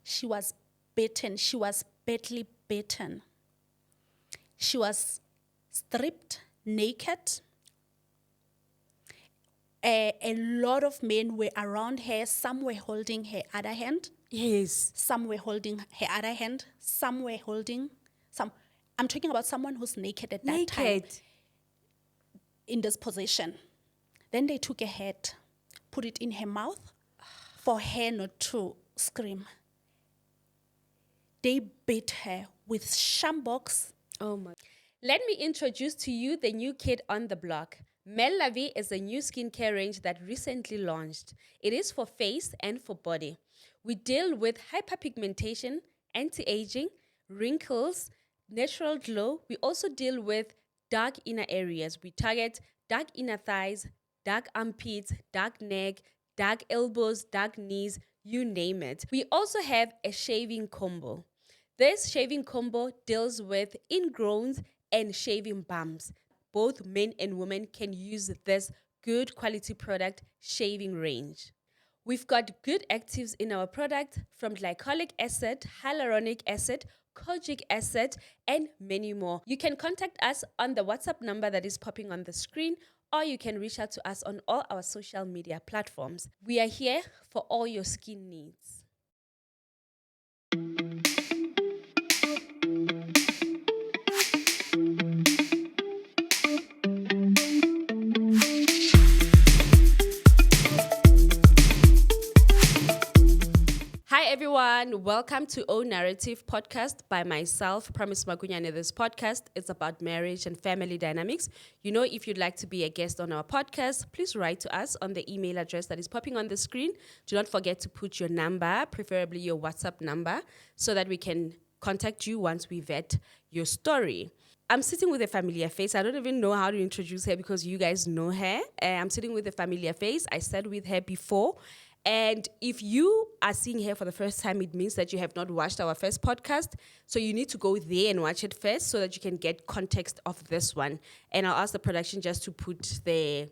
She was beaten. She was badly beaten. She was stripped naked. A lot of men were around her. Some were holding her other hand. Yes. Some were holding her other hand. Some were holding some. I'm talking about someone who's naked at that time in this position. Then they took a head, put it in her mouth for her not to scream. They beat her with shambok. Oh my. Let me introduce to you the new kid on the block. Melavie is a new skincare range that recently launched. It is for face and for body. We deal with hyperpigmentation, anti-aging, wrinkles, natural glow. We also deal with dark inner areas. We target dark inner thighs, dark armpits, dark neck, dark elbows, dark knees, you name it. We also have a shaving combo. This shaving combo deals with ingrowns and shaving bumps. Both men and women can use this good quality product shaving range. We've got good actives in our product from glycolic acid, hyaluronic acid, kojic acid, and many more. You can contact us on the WhatsApp number that is popping on the screen, or you can reach out to us on all our social media platforms. We are here for all your skin needs. Hi everyone, welcome to O Narrative Podcast by myself, Promise Magunyane. This podcast is about marriage and family dynamics. You know, if you'd like to be a guest on our podcast, please write to us on the email address that is popping on the screen. Do not forget to put your number, preferably your WhatsApp number, so that we can contact you once we vet your story. I'm sitting with a familiar face. I don't even know how to introduce her because you guys know her. I'm sitting with a familiar face. I sat with her before. And if you are seeing her for the first time, it means that you have not watched our first podcast. So you need to go there and watch it first so that you can get context of this one. And I'll ask the production just to put the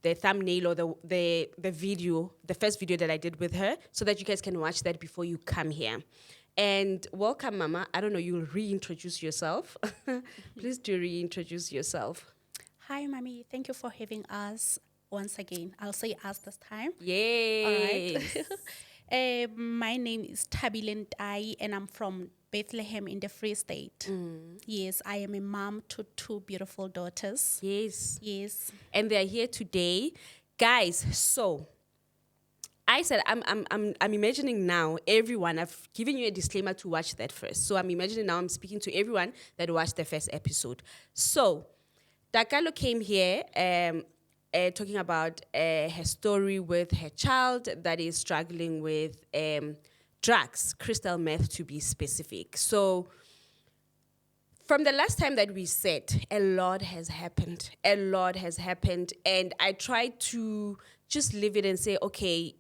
thumbnail or the video, the first video that I did with her, so that you guys can watch that before you come here. And welcome, Mama. I don't know, you'll reintroduce yourself. Please do reintroduce yourself. Hi, Mommy. Thank you for having us once again. I'll say us this time. Yay! All right. My name is Tabilen Tai, and I'm from Bethlehem in the Free State. Yes, I am a mom to two beautiful daughters. Yes. Yes. And they're here today. Guys, so I said I'm imagining now everyone. I've given you a disclaimer to watch that first. So I'm imagining now I'm speaking to everyone that watched the first episode. So Dakalo came here talking about her story with her child that is struggling with drugs, crystal meth to be specific. So from the last time that we said, a lot has happened. A lot has happened. And I tried to just leave it and say, okay,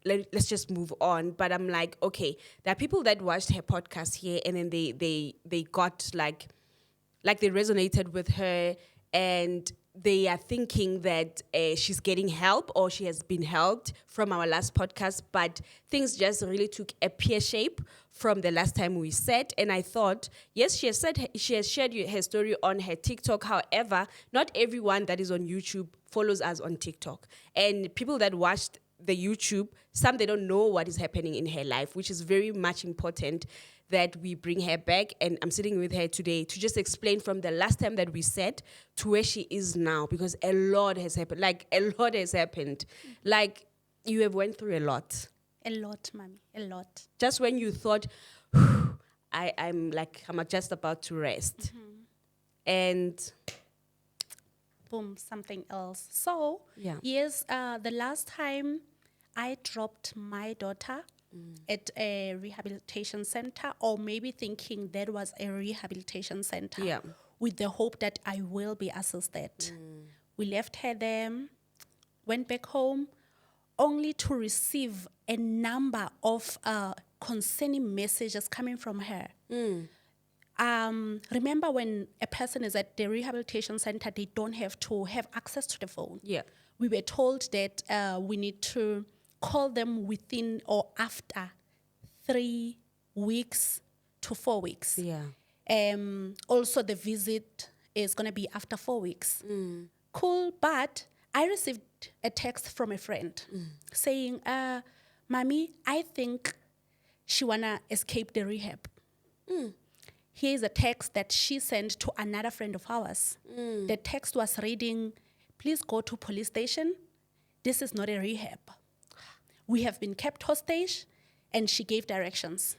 let's just move on. But I'm like, okay, there are people that watched her podcast here and then they got like they resonated with her and they are thinking that she's getting help or she has been helped from our last podcast, but things just really took a pear shape from the last time we said. And I thought, yes, she has shared her story on her TikTok. However, not everyone that is on YouTube follows us on TikTok. And people that watched the YouTube, some they don't know what is happening in her life, which is very much important that we bring her back. And I'm sitting with her today to just explain from the last time that we said to where she is now, because a lot has happened. Like, a lot has happened. Like, you have went through a lot. A lot, Mommy, a lot. Just when you thought, I'm just about to rest. And boom, something else. So, yeah. Yes, the last time I dropped my daughter at a rehabilitation center, or maybe thinking that was a rehabilitation center, with the hope that I will be assisted. We left her there, went back home, only to receive a number of concerning messages coming from her. Remember when a person is at the rehabilitation center, they don't have to have access to the phone. Yeah. We were told that we need to call them within or after 3 weeks to 4 weeks. Yeah. Also, the visit is going to be after 4 weeks. Cool, but I received a text from a friend saying, Mommy, I think she want to escape the rehab. Here's a text that she sent to another friend of ours. The text was reading, please go to police station. This is not a rehab. We have been kept hostage, and she gave directions.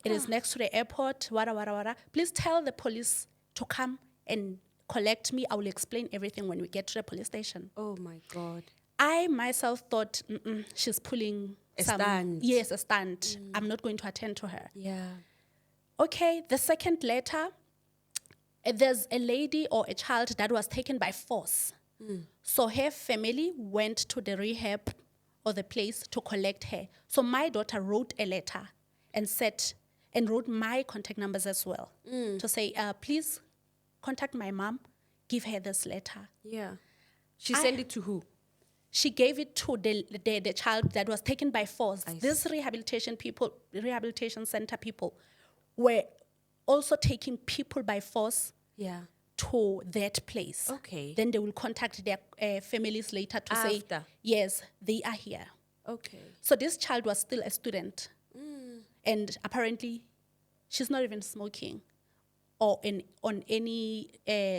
It is next to the airport, wada, wada, wada. Please tell the police to come and collect me. I will explain everything when we get to the police station. Oh, my God. I myself thought, she's pulling A stunt. Yes, a stunt. I'm not going to attend to her. Yeah. Okay, the second letter, there's a lady or a child that was taken by force. So her family went to the rehab or the place to collect her. So my daughter wrote a letter and wrote my contact numbers as well to say, please contact my mom, give her this letter. Yeah. She sent it to who? She gave it to the child that was taken by force. These rehabilitation center people were also taking people by force to that place. Okay. Then they will contact their families later to say, yes, they are here. Okay. So this child was still a student. And apparently, she's not even smoking or on any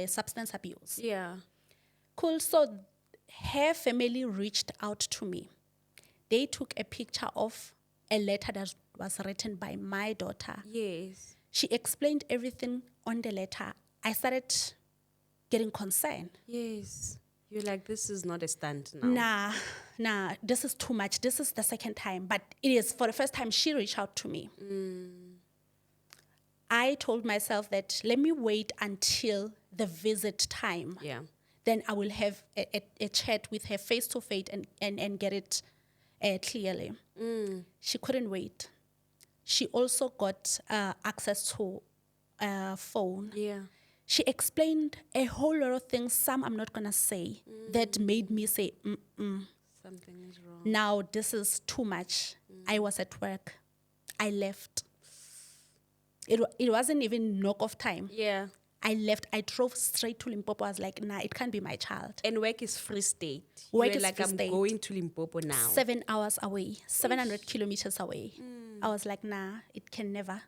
substance abuse. Yeah. Cool. So her family reached out to me. They took a picture of a letter that was written by my daughter. Yes. She explained everything on the letter. I started getting concerned. Yes. You're like, this is not a stunt now. Nah, this is too much. This is the second time. But it is for the first time she reached out to me. I told myself that let me wait until the visit time. Yeah. Then I will have a chat with her face to face and get it clearly. She couldn't wait. She also got access to a phone. Yeah. She explained a whole lot of things, some I'm not going to say, that made me say, Something is wrong. now this is too much. I was at work. I left. It wasn't even knock-off time. Yeah. I left. I drove straight to Limpopo. I was like, nah, it can't be my child. And work is Free State. Work You're is like, Free I'm State. going to Limpopo now. 7 hours away, 700 kilometers away. I was like, nah, it can never.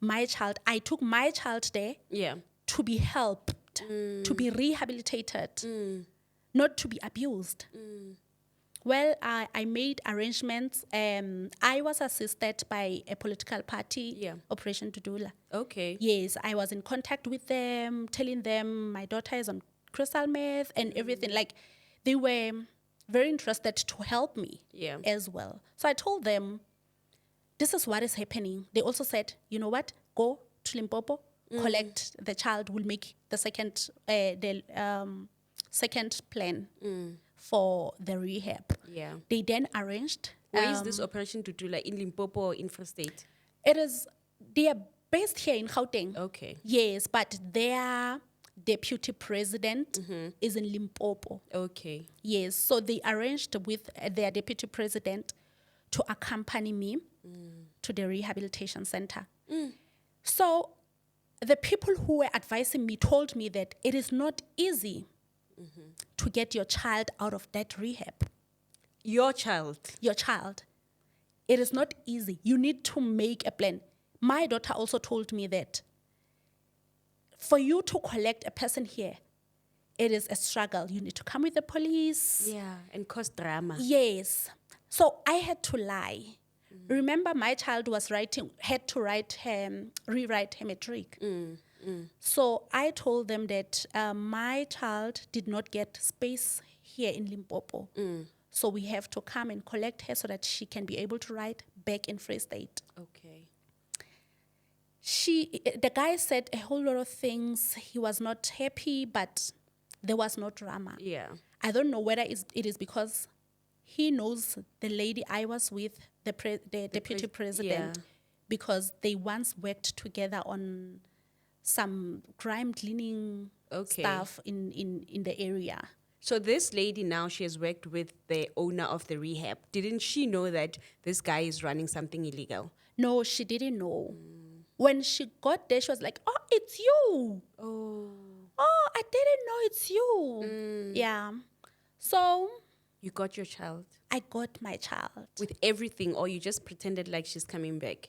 My child, I took my child there Yeah. to be helped, to be rehabilitated, not to be abused. Well, I made arrangements. I was assisted by a political party, Operation Dudula. Okay. Yes, I was in contact with them, telling them my daughter is on crystal meth and everything. Like, they were very interested to help me as well. So I told them, this is what is happening. They also said, you know what, go to Limpopo, collect the child, we'll make the second plan for the rehab. Yeah. They then arranged. Where is this operation to do, like in Limpopo or in Free State? They are based here in Gauteng. Okay. Yes, but their deputy president is in Limpopo. Okay. Yes, so they arranged with their deputy president to accompany me to the rehabilitation center. So the people who were advising me told me that it is not easy to get your child out of that rehab. Your child? Your child. It is not easy. You need to make a plan. My daughter also told me that for you to collect a person here, it is a struggle. You need to come with the police. Yeah, and cause drama. Yes. So I had to lie. Remember, my child had to rewrite her matric. So I told them that my child did not get space here in Limpopo. So we have to come and collect her so that she can be able to write back in Free State. Okay. The guy said a whole lot of things. He was not happy, but there was no drama. Yeah. I don't know whether it is because he knows the lady I was with, the deputy president, because they once worked together on some crime cleaning stuff in the area. So this lady now, she has worked with the owner of the rehab. Didn't she know that this guy is running something illegal? No, she didn't know. When she got there, she was like, "Oh, it's you. Oh. Oh, I didn't know it's you." Yeah. So You got your child I got my child. with everything, or you just pretended like she's coming back?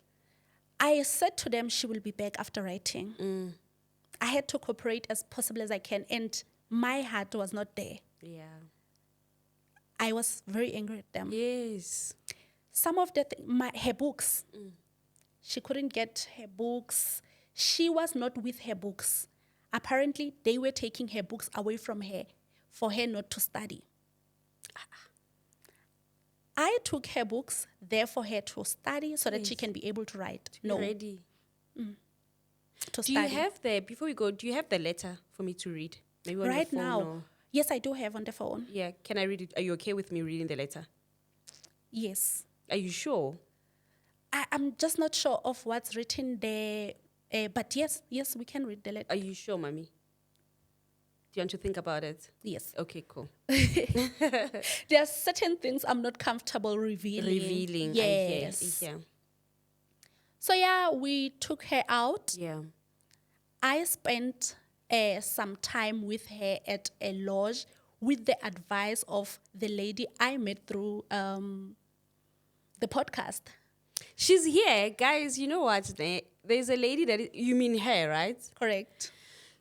I said to them she will be back after writing. I had to cooperate as possible as I can, and my heart was not there. Yeah. I was very angry at them. Yes. Some of her books, she couldn't get her books. She was not with her books. Apparently, they were taking her books away from her for her not to study. I took her books there for her to study so that she can be able to write. No, Ready. to Do study. you have before we go, do you have the letter for me to read? Maybe on your Right phone now, or- yes, I do have on the phone. Yeah, can I read it? Are you okay with me reading the letter? Yes. Are you sure? I'm just not sure of what's written there, but yes, we can read the letter. Are you sure, mommy? Do you want to think about it? Yes. Okay, cool. There are certain things I'm not comfortable revealing. Revealing. Yes. I hear. So yeah, we took her out. Yeah. I spent some time with her at a lodge with the advice of the lady I met through the podcast. She's here. Guys, you know what? There's a lady you mean her, right? Correct.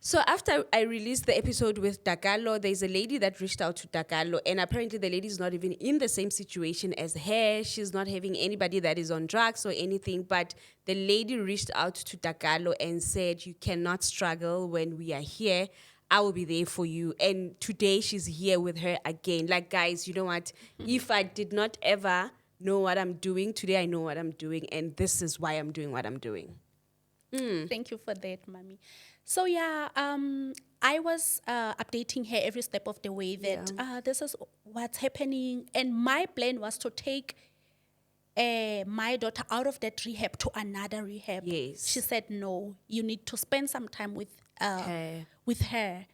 So after I released the episode with Dakalo, there's a lady that reached out to Dakalo, and apparently the lady is not even in the same situation as her. She's not having anybody that is on drugs or anything, but the lady reached out to Dakalo and said, "You cannot struggle when we are here. I will be there for you." And today she's here with her again. Like, guys, you know what? If I did not ever know what I'm doing, today I know what I'm doing, and this is why I'm doing what I'm doing. Thank you for that, Mommy. So yeah, I was updating her every step of the way that this is what's happening, and my plan was to take my daughter out of that rehab to another rehab. Yes. She said, "No, you need to spend some time with Her. her.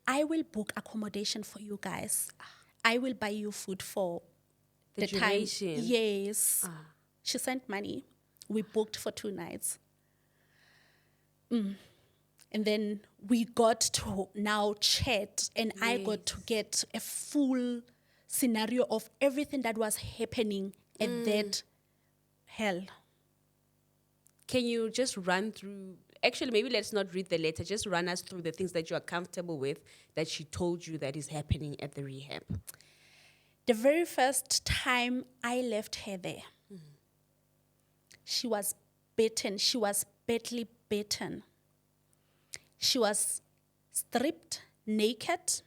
I will book accommodation for you guys. I will buy you food for The time." duration. Yes. She sent money. We booked for 2 nights. And then we got to now chat, and I got to get a full scenario of everything that was happening at that hell. Can you just run through? Actually, maybe let's not read the letter. Just run us through the things that you are comfortable with that she told you that is happening at the rehab. The very first time I left her there, she was beaten. She was badly beaten. She was stripped naked.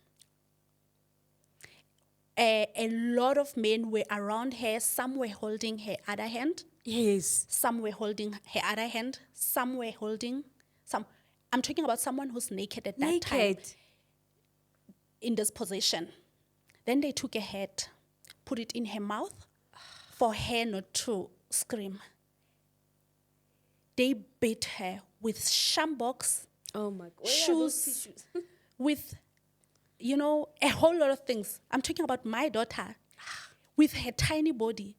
A lot of men were around her. Some were holding her other hand. Yes. Some were holding her other hand. Some were holding some. I'm talking about someone who's naked at that time Naked. in this position. Then they took a head, put it in her mouth for her not to scream. They beat her with shambox, Oh my God. shoes, with, a whole lot of things. I'm talking about my daughter with her tiny body,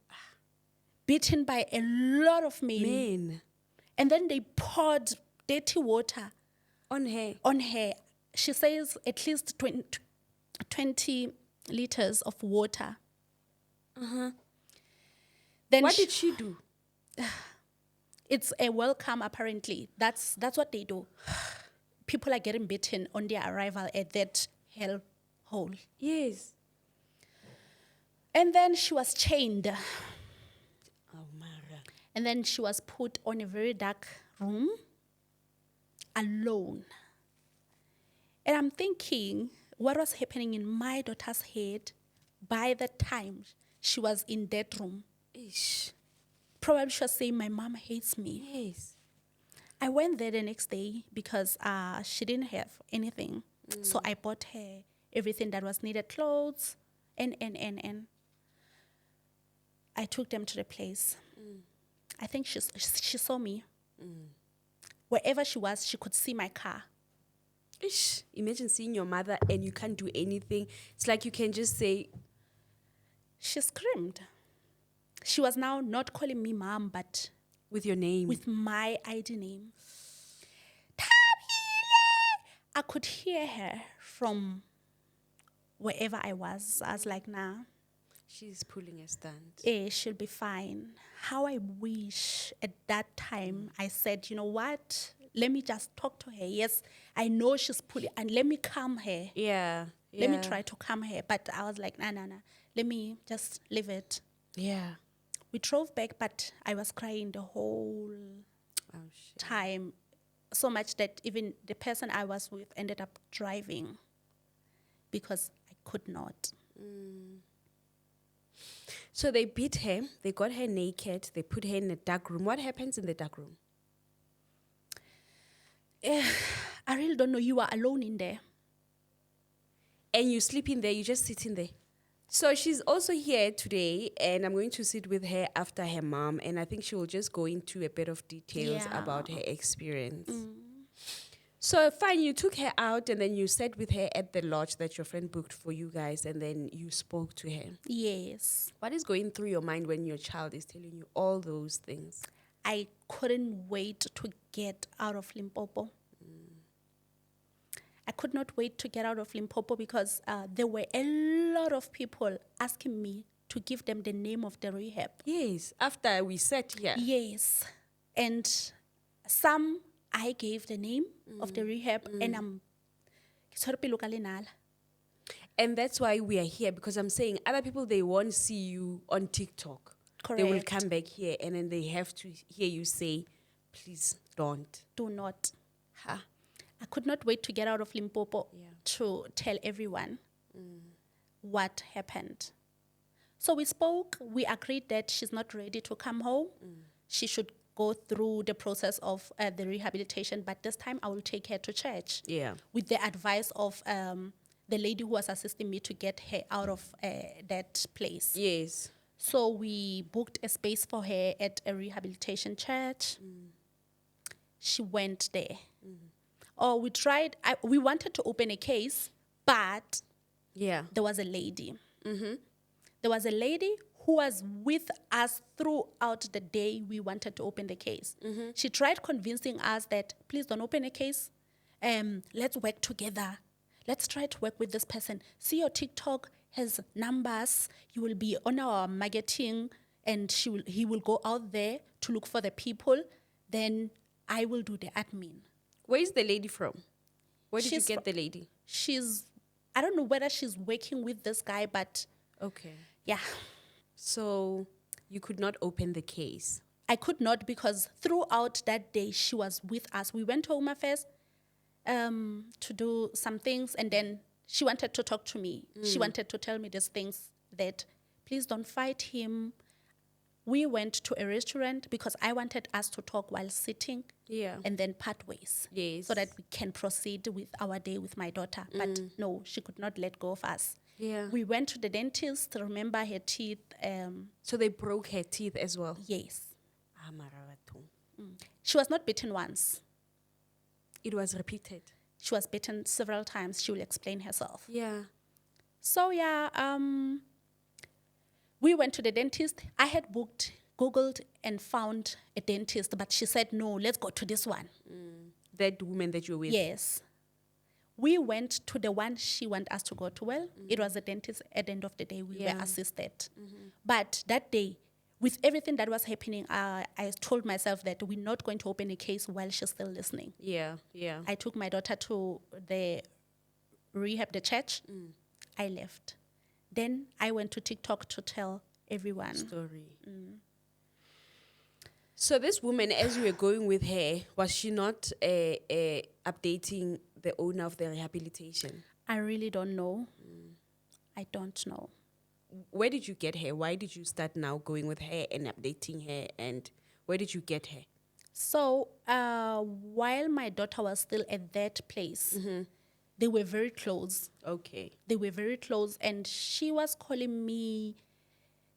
beaten by a lot of men. Men. And then they poured dirty water On her. on her. She says at least 20 liters of water. Then What did she do? it's a welcome, apparently. That's what they do. People are getting beaten on their arrival at that hell hole. Yes. And then she was chained. Oh, Mara. And then she was put on a very dark room alone. And I'm thinking what was happening in my daughter's head by the time she was in that room. Ish. Probably she was saying, "My mom hates me." Yes. I went there the next day because she didn't have anything. So I bought her everything that was needed, clothes, and. I took them to the place. I think she saw me. Wherever she was, she could see my car. Ish, imagine seeing your mother and you can't do anything. It's like you can just say, She screamed. She was now not calling me mom, but with your name. with my ID name. Tabile! I could hear her from wherever I was. I was like, nah, She's pulling a stunt. she'll be fine. How I wish at that time I said, you know what? Let me just talk to her. Yes, I know she's pulling, and let me calm her. Yeah. Let me try to calm her. But I was like, nah. Let me just leave it. Yeah. We drove back, but I was crying the whole Oh, shit. time. So much that even the person I was with ended up driving because I could not. So they beat her. They got her naked. They put her in a dark room. What happens in the dark room? I really don't know. You are alone in there. And you sleep in there. You just sit in there. So she's also here today, and I'm going to sit with her after her mom, and I think she will just go into a bit of details Yeah. about her experience. So fine, you took her out, and then you sat with her at the lodge that your friend booked for you guys, and then you spoke to her. Yes. What is going through your mind when your child is telling you all those things? I couldn't wait to get out of Limpopo. I could not wait to get out of Limpopo because there were a lot of people asking me to give them the name of the rehab. Yes, after we sat here. Yes. And some I gave the name of the rehab and I'm And that's why we are here, because I'm saying other people, they won't see you on TikTok. They will Correct. come back here and then they have to hear you say, please don't. do not. I could not wait to get out of Limpopo to tell everyone what happened. So we spoke. We agreed that she's not ready to come home. She should go through the process of the rehabilitation, but this time I will take her to church. Yeah. With the advice of the lady who was assisting me to get her out of that place. Yes. So we booked a space for her at a rehabilitation church. She went there. We tried, we wanted to open a case, but Yeah. there was a lady. There was a lady who was with us throughout the day we wanted to open the case. She tried convincing us that, please don't open a case. Let's work together. Let's try to work with this person. See, your TikTok has numbers. You will be on our marketing, and he will go out there to look for the people. Then I will do the admin. Where is the lady from? Where did you She's get the lady? I don't know whether she's working with this guy, but Okay. yeah. So you could not open the case. I could not because throughout that day she was with us. We went home first to do some things, and then she wanted to talk to me. She wanted to tell me these things that, please don't fight him. We went to a restaurant because I wanted us to talk while sitting. Yeah. And then part ways. Yes. So that we can proceed with our day with my daughter. But no, she could not let go of us. Yeah. We went to the dentist to remember her teeth. So they broke her teeth as well. Yes. Ah, Maravatu. She was not bitten once. It was repeated. She was bitten several times. She will explain herself. Yeah. So we went to the dentist. I had Googled and found a dentist, but she said, no, let's go to this one. That woman that you were with. Yes. We went to the one she wanted us to go to. Well, it was a dentist. At the end of the day, we were assisted. But that day, with everything that was happening, I told myself that we're not going to open a case while she's still listening. Yeah. Yeah. I took my daughter to the rehab, the church. I left. Then I went to TikTok to tell everyone. Story. So this woman, as you were going with her, was she not updating the owner of the rehabilitation? I really don't know. I don't know. Where did you get her? Why did you start now going with her and updating her? And where did you get her? So while my daughter was still at that place, they were very close. Okay. They were very close, and she was calling me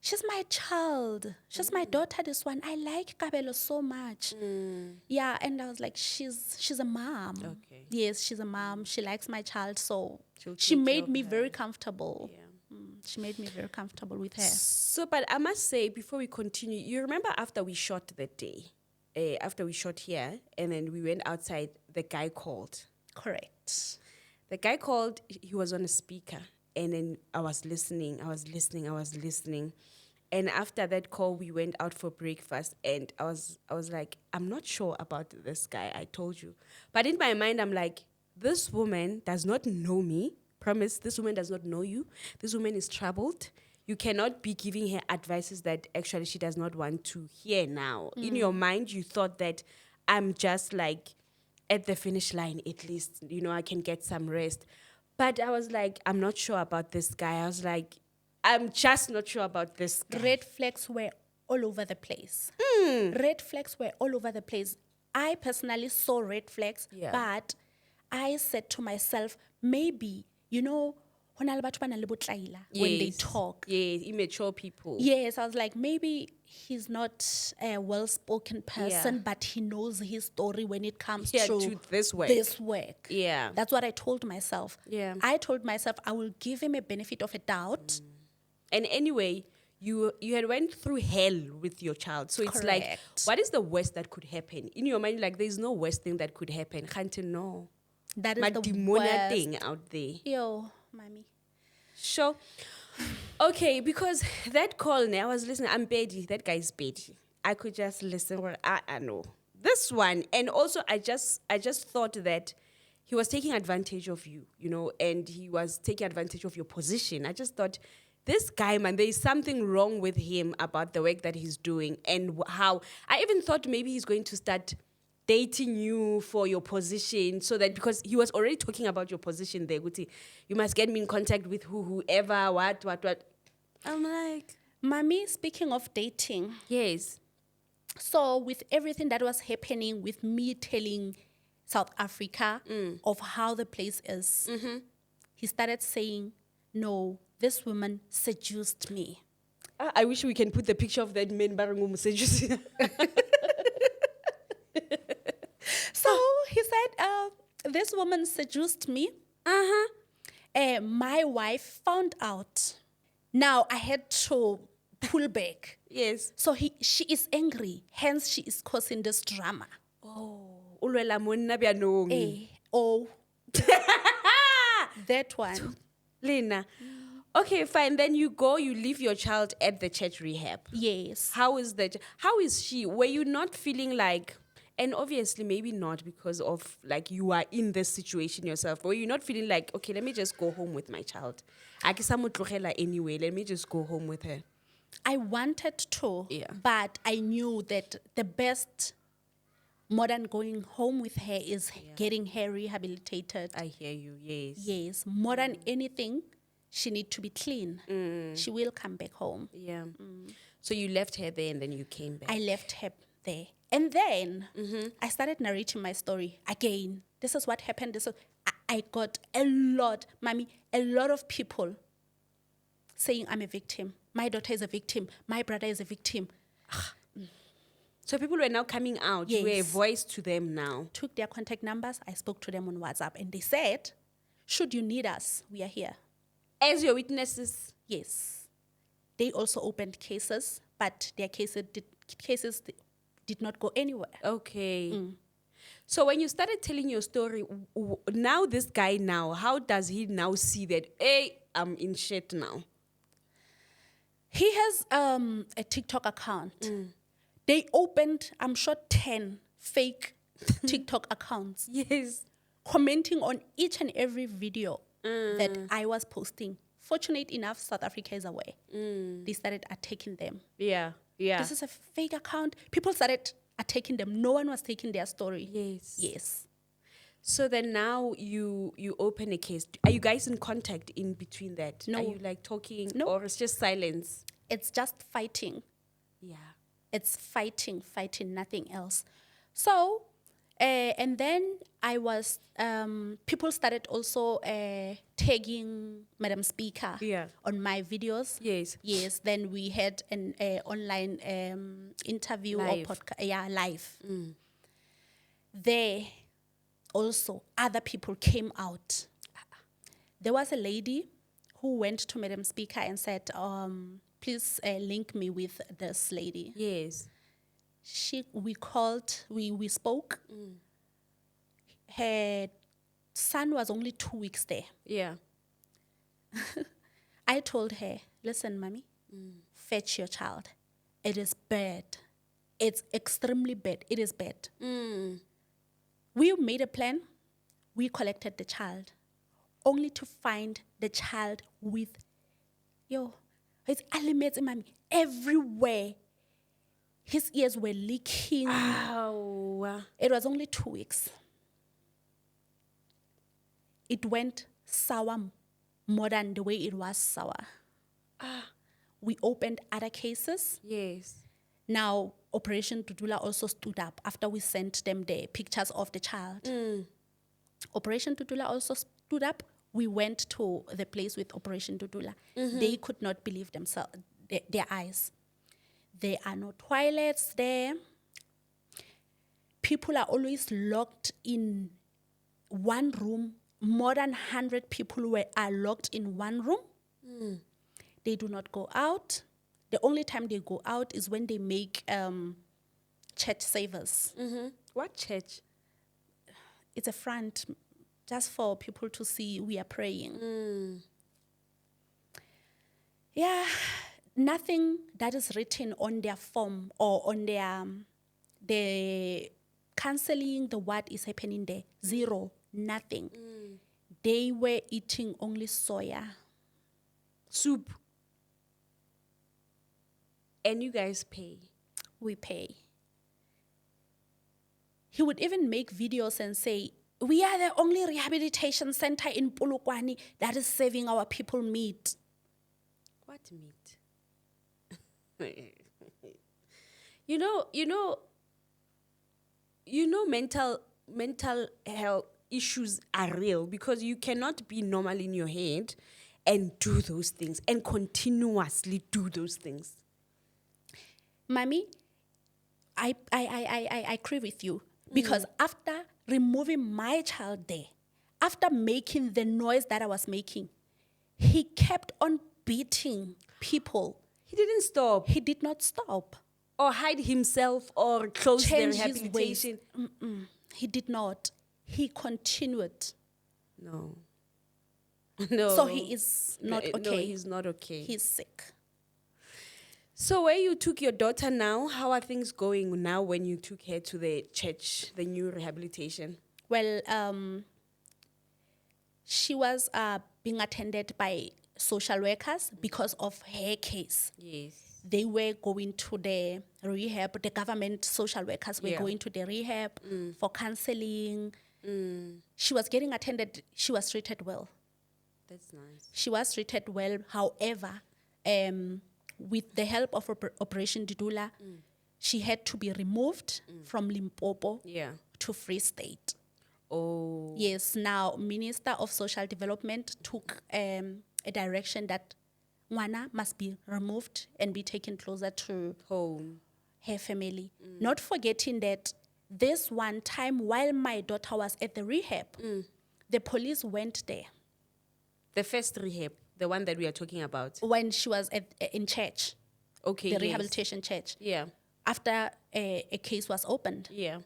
she's my child. She's my daughter, this one. I like Kabelo so much. Yeah, and I was like, she's a mom. Okay. Yes, she's a mom. She likes my child, so She'll she take care made of me her. very comfortable. Yeah. She made me very comfortable with her. So, but I must say, before we continue, you remember after we shot that day, after we shot here, and then we went outside, the guy called. Correct. The guy called, he was on a speaker, and then I was listening. And after that call, we went out for breakfast, and I was like, I'm not sure about this guy, I told you. But in my mind, I'm like, this woman does not know me. Promise, this woman does not know you. This woman is troubled. You cannot be giving her advices that actually she does not want to hear now. In your mind, you thought that I'm just like at the finish line, at least, I can get some rest. But I was like, I'm not sure about this guy. I was like, I'm just not sure about this guy. Red flags were all over the place. Red flags were all over the place. I personally saw red flags, but I said to myself, maybe, when they talk. Yeah, immature people. Yes, I was like, maybe he's not a well-spoken person, but he knows his story when it comes to this work. Yeah. That's what I told myself. Yeah. I told myself I will give him a benefit of a doubt. And anyway, you had went through hell with your child. So it's like, Correct. what is the worst that could happen? In your mind, like, there's no worst thing that could happen. Can't you know? That is the demonia worst thing out there. Yo, mommy. Sure. Okay, because that call now, I was listening. I'm Betty. That guy's Betty. I could just listen. Well, I know this one, and also I just thought that he was taking advantage of you, and he was taking advantage of your position. I just thought, this guy, man, there is something wrong with him about the work that he's doing, and how I even thought maybe he's going to start dating you for your position, so that, because he was already talking about your position there, Guti, you must get me in contact with whoever, what. I'm like, Mommy, speaking of dating, yes. So with everything that was happening, with me telling South Africa of how the place is, he started saying, no, this woman seduced me. I wish we can put the picture of that man Barangum seducing. So he said, this woman seduced me. My wife found out. Now I had to pull back. Yes. So she is angry. Hence, she is causing this drama. Ulwela monna bianong. That one. Lena. Okay, fine. Then you leave your child at the church rehab. Yes. How is that? How is she? Were you not feeling like, and obviously maybe not because of like you are in this situation yourself, but were you not feeling like, okay, let me just go home with my child? Anyway, let me just go home with her. I wanted to, but I knew that the best more than going home with her is getting her rehabilitated. I hear you, yes. Yes, more than anything, she needs to be clean. She will come back home. Yeah. So you left her there and then you came back. I left her there. And then I started narrating my story again. This is what happened. I got a lot of people saying I'm a victim. My daughter is a victim. My brother is a victim. So people were now coming out. Yes. You were a voice to them now. Took their contact numbers. I spoke to them on WhatsApp. And they said, should you need us, we are here. As your witnesses? Yes. They also opened cases, but their cases did not go anywhere. Okay. So when you started telling your story, now this guy now, how does he now see that, hey, I'm in shit now? He has a TikTok account. They opened, I'm sure, 10 fake TikTok accounts. Yes. Commenting on each and every video that I was posting. Fortunate enough, South Africa is aware. They started attacking them. Yeah. This is a fake account. People started attacking them. No one was taking their story. Yes. So then now you open a case. Are you guys in contact in between that? No. Are you like talking? No. Or it's just silence? It's just fighting. Yeah. It's fighting, nothing else. So And then I was, people started also tagging Madam Speaker Yeah. on my videos. Yes. Yes, then we had an online interview Live. or podcast, live. There also, other people came out. There was a lady who went to Madam Speaker and said, please link me with this lady. Yes. We spoke. Her son was only 2 weeks there. Yeah. I told her, listen, mommy, fetch your child. It is bad. It's extremely bad. It is bad. We made a plan. We collected the child, only to find the child with, his elements, mommy, everywhere. His ears were leaking. Ow. It was only 2 weeks. It went sour more than the way it was sour. We opened other cases. Yes. Now, Operation Dudula also stood up after we sent them the pictures of the child. Operation Dudula also stood up. We went to the place with Operation Dudula. They could not believe themselves, their eyes. There are no toilets there. People are always locked in one room. More than 100 people are locked in one room. They do not go out. The only time they go out is when they make church savers. What church? It's a front just for people to see we are praying. Yeah, nothing that is written on their form or on their the counseling, the what is happening there. Zero, nothing. They were eating only soya. Soup. And you guys pay. We pay. He would even make videos and say, we are the only rehabilitation center in Polokwane that is serving our people meat. What meat? you know mental health issues are real because you cannot be normal in your head and do those things and continuously do those things. Mommy, I agree with you because after removing my child there, after making the noise that I was making, he kept on beating people. He didn't stop. He did not stop. Or hide himself or close the Change his rehabilitation. ways. He did not. He continued. No. No. So he is not okay. No, he's not okay. He's sick. So where you took your daughter now, how are things going now when you took her to the church, the new rehabilitation? Well, she was being attended by social workers because of her case. Yes. They were going to the rehab. The government social workers were going to the rehab for counseling. She was getting attended. She was treated well. That's nice. She was treated well. However, with the help of Operation Dudula, she had to be removed from Limpopo to Free State. Oh. Yes, now Minister of Social Development took a direction that Wana must be removed and be taken closer to Home. her family. Not forgetting that this one time while my daughter was at the rehab, the police went there. The first rehab, the one that we are talking about. When she was in church, Okay. the rehabilitation church. Yeah. After a case was opened, Yeah.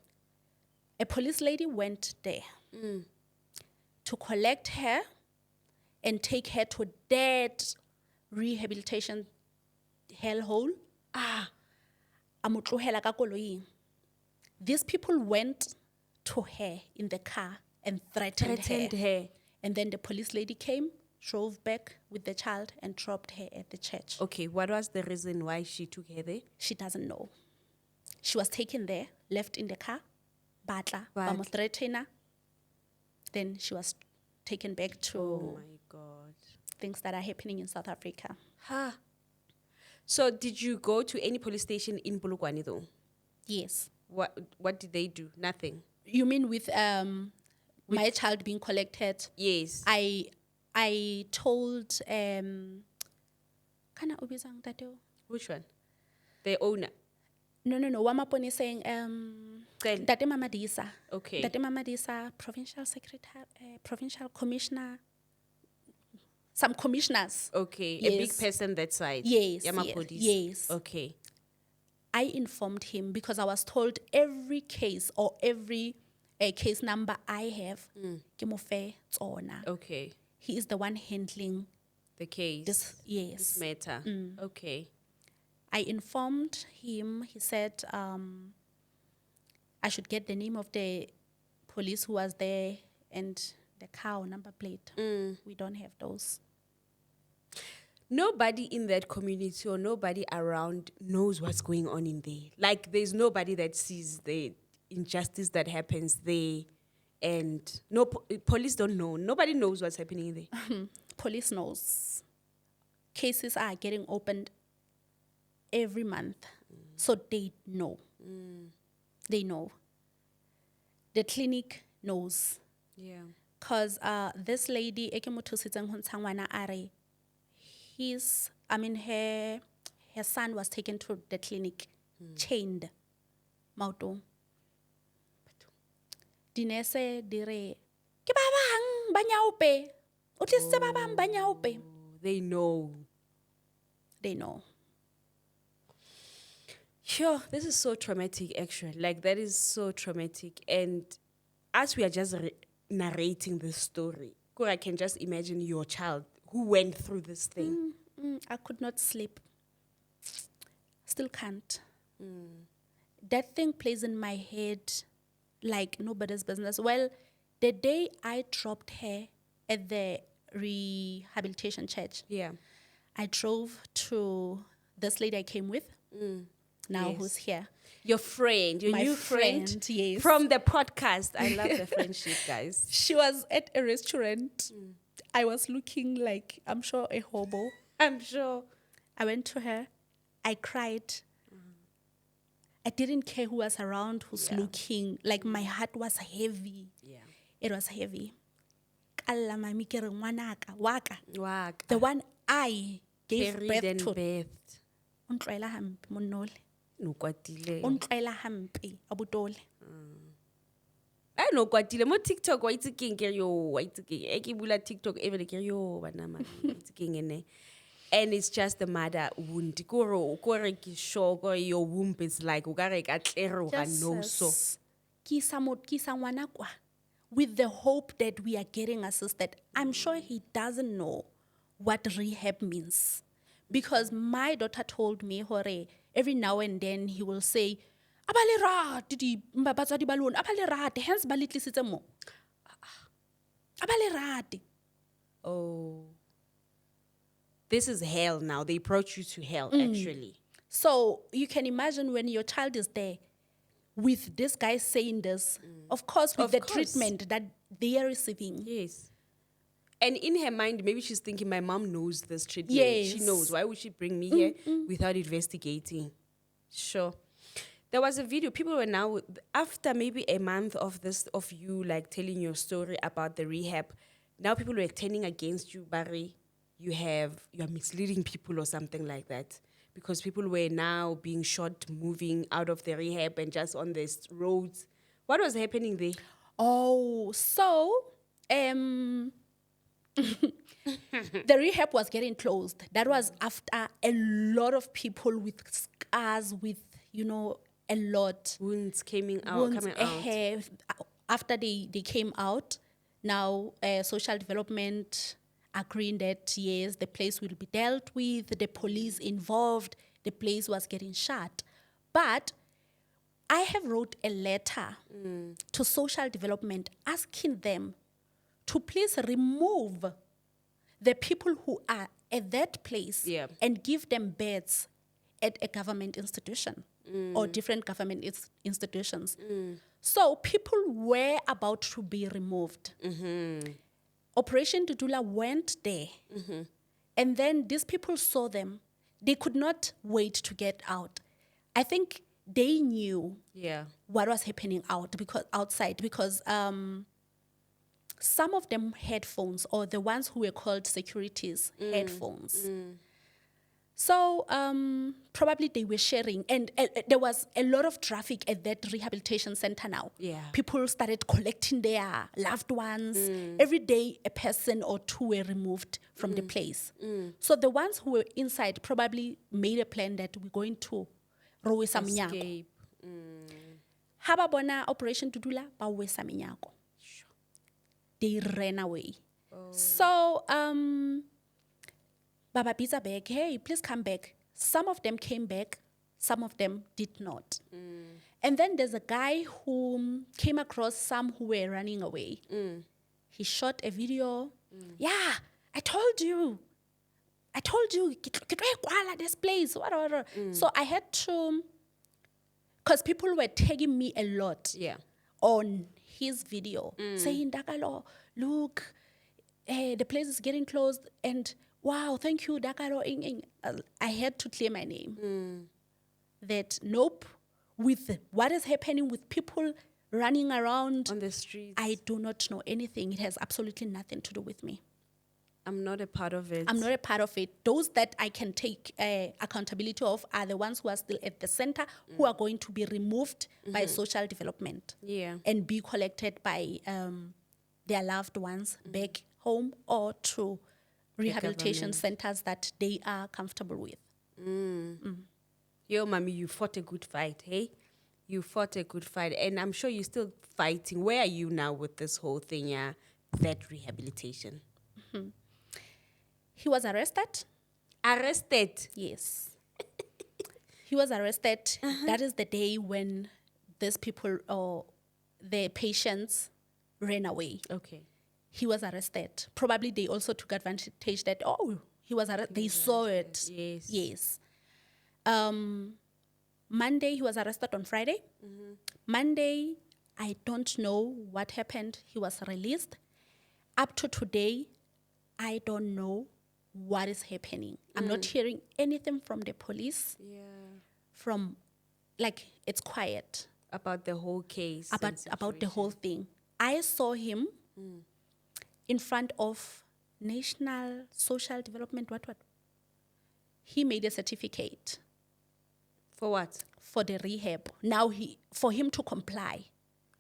a police lady went there to collect her and take her to that rehabilitation hellhole. Amutlohela ka koloing. These people went to her in the car and threatened her. And then the police lady came, drove back with the child and dropped her at the church. Okay, what was the reason why she took her there? She doesn't know. She was taken there, left in the car, batla, But- threatener. Then she was taken back to Oh my God. things that are happening in South Africa. So did you go to any police station in Polokwane though? Yes. What did they do? Nothing. You mean with my child being collected? Yes. I told kana ubizang tato? Which one? The owner. No. Wamaponi saying Then. Tate Mamadisa. Okay. Tate Mamadisa, provincial secretary, provincial commissioner, some commissioners. Okay. Yes. A big person that side. Yes. Yamapodis. Yes. Okay. I informed him because I was told every case or every case number I have, ke mo fe tsona. Okay. He is the one handling The case. this. Yes. This matter. Okay. I informed him. He said I should get the name of the police who was there and the car number plate. We don't have those. Nobody in that community or nobody around knows what's going on in there. Like, there's nobody that sees the injustice that happens there. And police don't know. Nobody knows what's happening there. Police knows. Cases are getting opened every month. So they know. They know. The clinic knows. Yeah. Because this lady, her son was taken to the clinic, chained. Mauto. Dinese dire, ke ba bang ba nyaupe. O tlisitse ba bang ba nyaupe. They know. They know. Sure, this is so traumatic, actually. Like, that is so traumatic. And as we are just narrating this story, I can just imagine your child who went through this thing. I could not sleep. Still can't. That thing plays in my head like nobody's business. Well, the day I dropped her at the rehabilitation church, Yeah. I drove to this lady I came with, now Yes. who's here. Your friend, your My new friend, yes. from the podcast. I love the friendship, guys. She was at a restaurant. I was looking like, I'm sure, a hobo. I'm sure. I went to her. I cried. I didn't care who was around, who's looking. Like, my heart was heavy. Yeah. It was heavy. Kalla mami ke re ngwanaka, waka. Waka. The one I gave Carried birth and to. birthed. O ntloela hampe, monnole. Nokwatile. O ntloela hampe, abutole. I know kwatile mo TikTok wa itse keng ke yo wa itse keng e ke bula TikTok every ke yo bana ma itse keng ene. And it's just the mother wound kore ke sure gore your womb is like o ka re ka tlero ga no so Kisa ngwana kwa, with the hope that we are getting assisted. I'm sure he doesn't know what rehab means. Because my daughter told me, hore, every now and then he will say, abale rate di batswadi ba lona, abale rate, hence ba le tlisitse mo. Abale rate. oh, this is hell now. They brought you to hell, actually. So you can imagine when your child is there with this guy saying this, of course, with Of the course. treatment that they are receiving. Yes. And in her mind, maybe she's thinking, my mom knows this treatment. She Yes. knows. Why would she bring me here without investigating? Sure. There was a video. People were now, after maybe a month of you like telling your story about the rehab, now people were turning against you, Barry. You are misleading people or something like that. Because people were now being shot moving out of the rehab and just on the roads. What was happening there? Oh, so the rehab was getting closed. That was after a lot of people with scars, with, a lot. Wounds coming out. Wounds, after they came out, now social development agreeing that, yes, the place will be dealt with, the police involved, the place was getting shut. But I have wrote a letter to social development asking them to please remove the people who are at that place and give them beds at a government institution or different government institutions. So people were about to be removed. Operation Dudula went there. And then these people saw them. They could not wait to get out. I think they knew Yeah. what was happening outside because some of them had phones, or the ones who were called securities had phones. So probably they were sharing, and there was a lot of traffic at that rehabilitation center now. Yeah. People started collecting their loved ones. Every day, a person or two were removed from the place. So the ones who were inside probably made a plan that we're going to rowesa menyako. Escape. Ha ba bona Operation Tudula, ba wesa menyako. They ran away. So Baba Pizza back, hey, please come back. Some of them came back, some of them did not. And then there's a guy who came across some who were running away. He shot a video. Yeah, I told you, this place. Whatever. So I had to, because people were tagging me a lot on his video, saying, Dakalo, look, the place is getting closed, and wow, thank you, Dakalo. I had to clear my name. That nope, with what is happening with people running around On the streets. I do not know anything. It has absolutely nothing to do with me. I'm not a part of it. I'm not a part of it. Those that I can take accountability of are the ones who are still at the center, who are going to be removed by social development and be collected by their loved ones back home or to rehabilitation centers that they are comfortable with. Yo, mommy, you fought a good fight, hey? You fought a good fight, and I'm sure you're still fighting. Where are you now with this whole thing, that rehabilitation? He was arrested. Arrested? Yes. He was arrested. That is the day when these people or the patients ran away. Okay. He was arrested. Probably they also took advantage that, he was arrested. They saw it. Yes. Monday, he was arrested on Friday. Monday, I don't know what happened. He was released. Up to today, I don't know what is happening. I'm not hearing anything from the police. It's quiet. About the whole case. About the whole thing. I saw him in front of National Social Development, what? He made a certificate. For what? For the rehab. Now, for him to comply,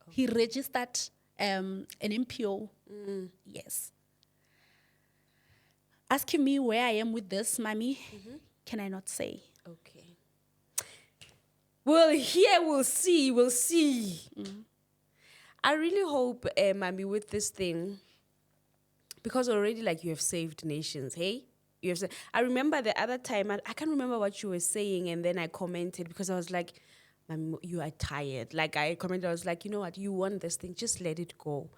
he registered an MPO. Yes. Asking me where I am with this, mommy, can I not say? Okay. Well, here we'll see. We'll see. I really hope, mommy, with this thing, because already, you have saved nations, hey? I remember the other time, I can't remember what you were saying, and then I commented because I was like, Mom, you are tired. I commented, I was like, you know what, you want this thing, just let it go.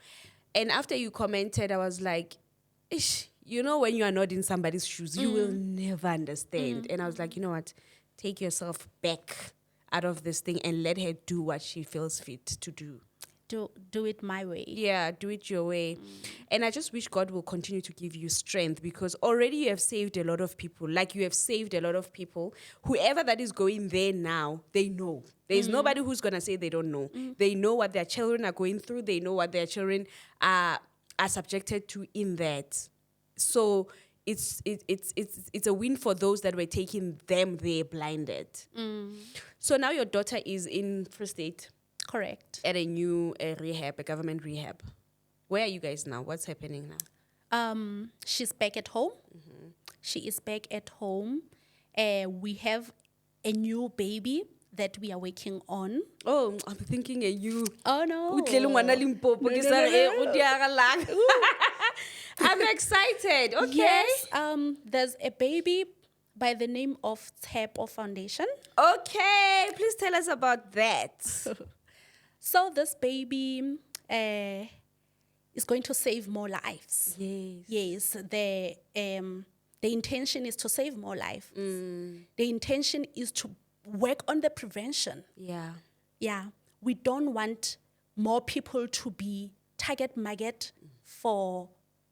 And after you commented, I was like, ish, when you are not in somebody's shoes, you will never understand. And I was like, you know what, take yourself back out of this thing and let her do what she feels fit to do. Do it my way. Yeah, do it your way. And I just wish God will continue to give you strength, because already you have saved a lot of people. You have saved a lot of people. Whoever that is going there now, they know. There's nobody who's going to say they don't know. They know what their children are going through. They know what their children are subjected to in that. So it's a win for those that were taking them there blinded. So now your daughter is in First Aid. Correct. At a new rehab, a government rehab. Where are you guys now? What's happening now? She's back at home. She is back at home. We have a new baby that we are working on. Oh, I'm thinking of you. Oh, no. I'm excited. Okay. Yes, there's a baby by the name of Tap Foundation. Okay, please tell us about that. So this baby is going to save more lives. Yes. The intention is to save more lives. The intention is to work on the prevention. Yeah. We don't want more people to be target market for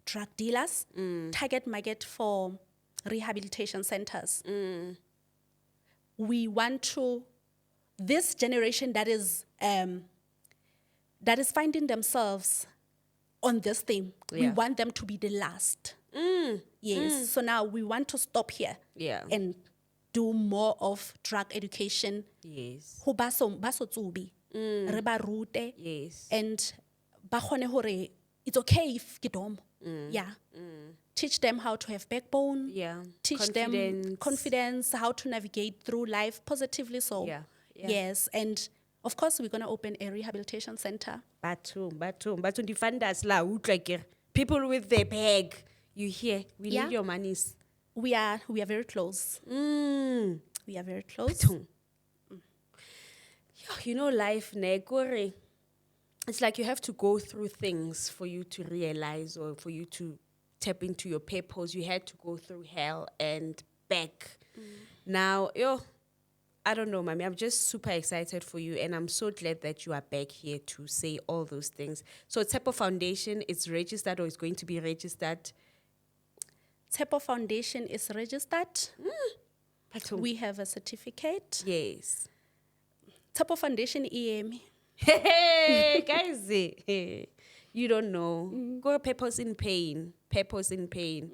drug dealers, target market for rehabilitation centers. We want to this generation that is finding themselves on this thing, we Yeah. want them to be the last. Yes. So now we want to stop here Yeah. and do more of drug education. Yes. Ho ba tsubi, re ba rute, Yes. and ba kgone hore it's okay if ke domo. Yeah. Teach them how to have backbone. Yeah. Teach them confidence, how to navigate through life positively. So, Yeah. Yeah. yes. And of course, we're going to open a rehabilitation center. Bathroom, the funders la utlwa ke re, people with their bag. You hear? We Yeah. need your monies. We are very close. We are very close. You know, life, ne, kore, it's like you have to go through things for you to realize or for you to tap into your purpose. You had to go through hell and back. Now, I don't know, Mami. I'm just super excited for you, and I'm so glad that you are back here to say all those things. So, Tepo Foundation, it's registered or it's going to be registered? Tepo Foundation is registered. We have a certificate. Yes. Tepo Foundation EM. Hey, guys, you don't know. Go purpose in pain. Purpose in pain.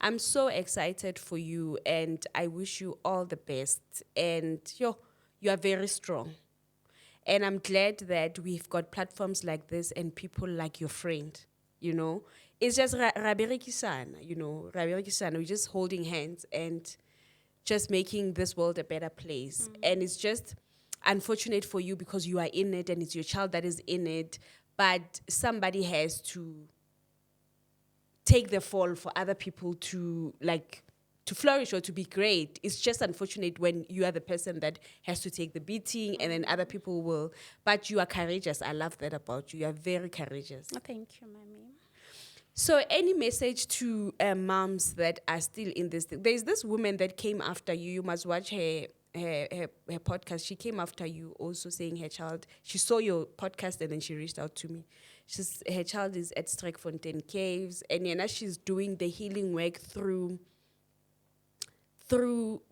I'm so excited for you, and I wish you all the best. And you are very strong. And I'm glad that we've got platforms like this and people like your friend, you know. It's just raberekisana, you know, raberekisana. We're just holding hands and just making this world a better place. And it's just unfortunate for you because you are in it and it's your child that is in it. But somebody has to take the fall for other people to to flourish or to be great. It's just unfortunate when you are the person that has to take the beating and then other people will. But you are courageous. I love that about you. You are very courageous. Oh, thank you, Mommy. So any message to moms that are still in this thing? There's this woman that came after you. You must watch her podcast. She came after you also saying her child, she saw your podcast and then she reached out to me. Her child is at Streckfontein Caves and now she's doing the healing work through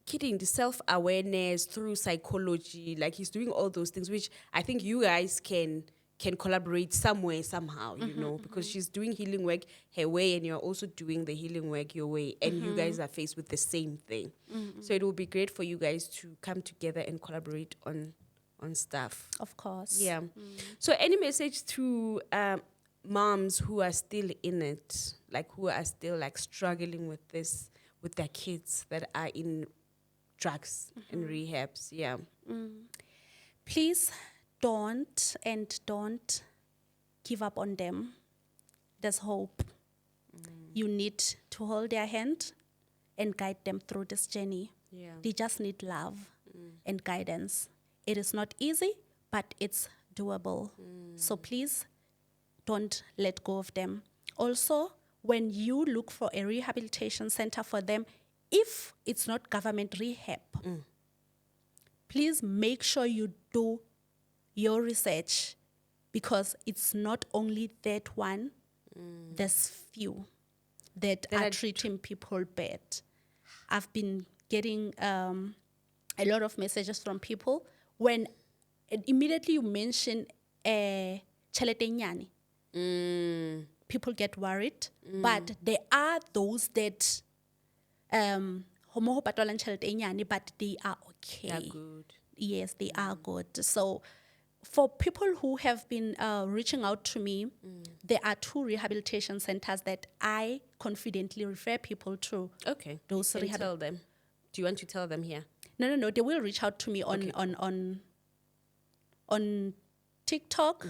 kidding, the self-awareness, through psychology. Like he's doing all those things, which I think you guys can collaborate somewhere, somehow, you know, because she's doing healing work her way and you're also doing the healing work your way and you guys are faced with the same thing. So it will be great for you guys to come together and collaborate on stuff. Of course. Yeah. So any message to moms who are still in it, like who are still like struggling with this, with their kids that are in drugs and rehabs? Yeah. Please don't give up on them. There's hope. You need to hold their hand and guide them through this journey. Yeah. They just need love and guidance. It is not easy, but it's doable. So please don't let go of them. Also, when you look for a rehabilitation center for them, if it's not government rehab, please make sure you do your research because it's not only that one, there's few that are treating people bad. I've been getting a lot of messages from people when immediately you mention tjhelete nyane, people get worried. But there are those that homo ho patalang tjhelete e nyane, but they are okay. They're good. Yes, they are good. So for people who have been reaching out to me, there are 2 rehabilitation centers that I confidently refer people to. Okay. Those You can tell them. Do you want to tell them here? No. They will reach out to me on TikTok.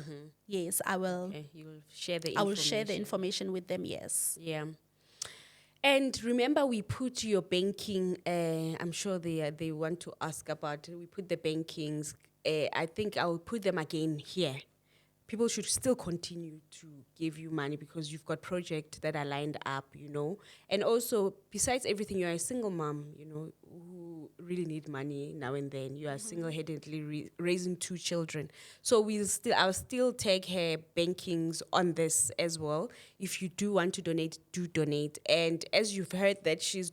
Yes, I will. Okay. You will share the information. I will share the information with them. Yes. Yeah. And remember, we put your banking. I'm sure they want to ask about. We put the bankings. I think I'll put them again here. People should still continue to give you money because you've got projects that are lined up, you know. And also, besides everything, you're a single mom, you know, who really need money now and then. You are single-handedly raising 2 children. So I'll still take her bankings on this as well. If you do want to donate, do donate. And as you've heard that she's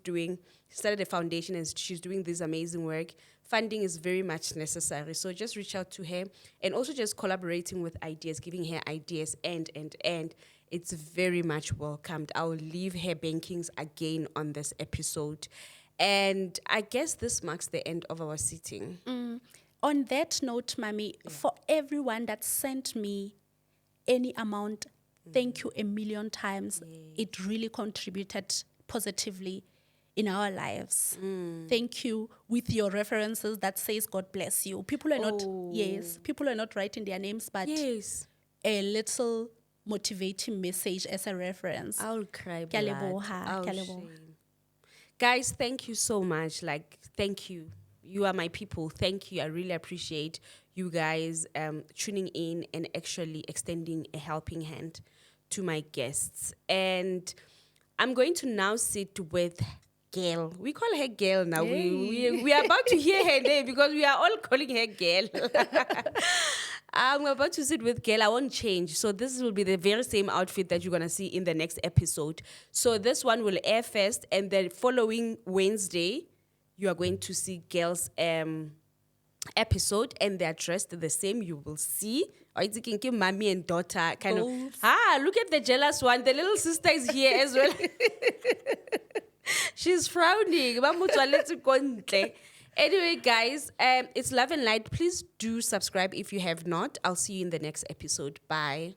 started a foundation and she's doing this amazing work, funding is very much necessary. So just reach out to her, and also just collaborating with ideas, giving her ideas, and it's very much welcomed. I'll leave her bankings again on this episode. And I guess this marks the end of our sitting. On that note, Mami, for everyone that sent me any amount, thank you a million times. It really contributed positively in our lives. Thank you with your references that says God bless you. People are not writing their names, but a little motivating message as a reference. I'll cry Ke a blood. leboha, I'll ke a leboha. shame. Guys, thank you so much. Like, thank you. You are my people. Thank you. I really appreciate you guys tuning in and actually extending a helping hand to my guests. And I'm going to now sit with Gail. We call her Gail now. We are about to hear her name because we are all calling her Gail. I'm about to sit with Gail. I won't change. So this will be the very same outfit that you're going to see in the next episode. So this one will air first, and the following Wednesday, you are going to see Gail's episode, and they're dressed the same. You will see. It's thinking mommy and daughter kind of. Look at the jealous one. The little sister is here as well. She's frowning. Anyway, guys, it's Love and Light. Please do subscribe if you have not. I'll see you in the next episode. Bye.